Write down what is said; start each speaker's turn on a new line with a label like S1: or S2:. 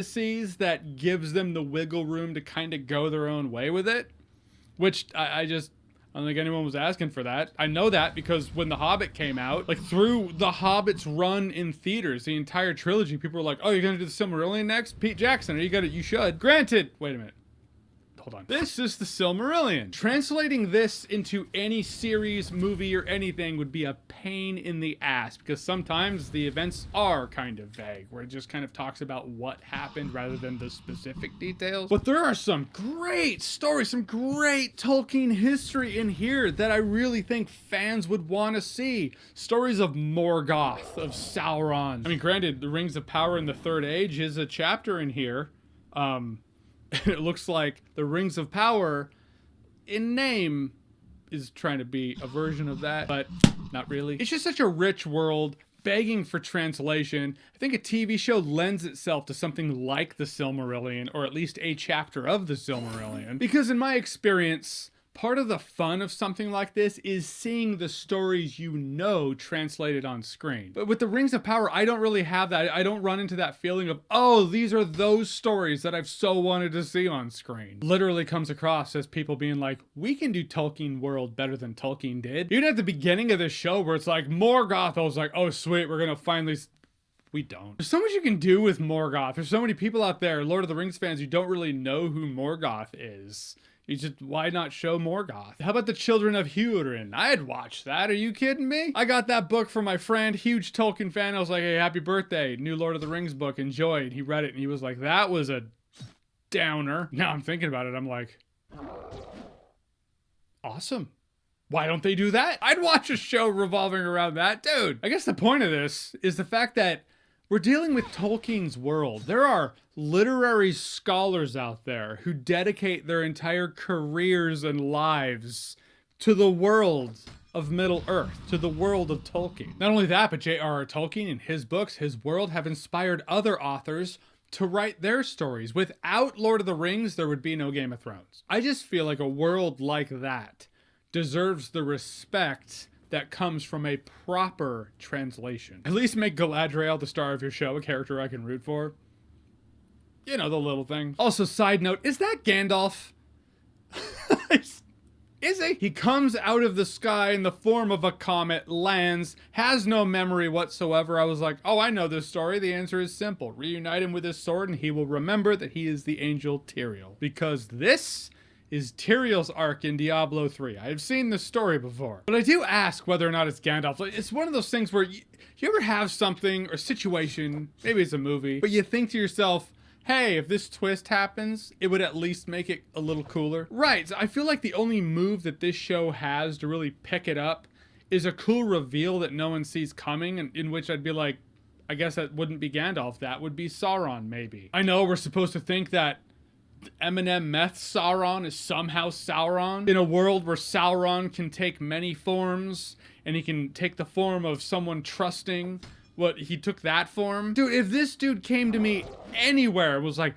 S1: fantasies that gives them the wiggle room to kind of go their own way with it, which I don't think anyone was asking for that. I know that because when The Hobbit came out, like through The Hobbit's run in theaters, the entire trilogy, people were like, oh, you're gonna do the Silmarillion next? Pete Jackson, you should. Granted, wait a minute. Hold on. This is the Silmarillion. Translating this into any series, movie, or anything would be a pain in the ass because sometimes the events are kind of vague, where it just kind of talks about what happened rather than the specific details. But there are some great stories, some great Tolkien history in here that I really think fans would want to see. Stories of Morgoth, of Sauron. I mean, granted, the Rings of Power in the Third Age is a chapter in here. It looks like the Rings of Power, in name, is trying to be a version of that, but not really. It's just such a rich world, begging for translation. I think a TV show lends itself to something like the Silmarillion, or at least a chapter of the Silmarillion. Because in my experience, part of the fun of something like this is seeing the stories you know translated on screen. But with the Rings of Power, I don't really have that. I don't run into that feeling of, oh, these are those stories that I've so wanted to see on screen. Literally comes across as people being like, we can do Tolkien world better than Tolkien did. Even at the beginning of this show where it's like, Morgoth, I was like, oh sweet, we're gonna finally... We don't. There's so much you can do with Morgoth. There's so many people out there, Lord of the Rings fans, who don't really know who Morgoth is. You just, why not show Morgoth? How about the Children of Hurin? I'd watch that. Are you kidding me? I got that book from my friend, huge Tolkien fan. I was like, hey, happy birthday. New Lord of the Rings book. Enjoy. And he read it and he was like, that was a downer. Now I'm thinking about it. I'm like, awesome. Why don't they do that? I'd watch a show revolving around that. Dude, I guess the point of this is the fact that we're dealing with Tolkien's world. There are literary scholars out there who dedicate their entire careers and lives to the world of Middle-earth, to the world of Tolkien. Not only that, but J.R.R. Tolkien and his books, his world, have inspired other authors to write their stories. Without Lord of the Rings, there would be no Game of Thrones. I just feel like a world like that deserves the respect that comes from a proper translation. At least make Galadriel the star of your show, a character I can root for. You know, the little thing. Also, side note, is that Gandalf? Is he? He comes out of the sky in the form of a comet, lands, has no memory whatsoever. I was like, oh, I know this story. The answer is simple. Reunite him with his sword and he will remember that he is the angel Tyrael. Because this is Tyrael's arc in Diablo 3. I've seen this story before. But I do ask whether or not it's Gandalf. It's one of those things where you ever have something or situation, maybe it's a movie, but you think to yourself, hey, if this twist happens, it would at least make it a little cooler. Right, so I feel like the only move that this show has to really pick it up is a cool reveal that no one sees coming, and in which I'd be like, I guess that wouldn't be Gandalf, that would be Sauron, maybe. I know we're supposed to think that Eminem Meth Sauron is somehow Sauron. In a world where Sauron can take many forms, and he can take the form of someone trusting, what, he took that form? Dude, if this dude came to me anywhere and was like,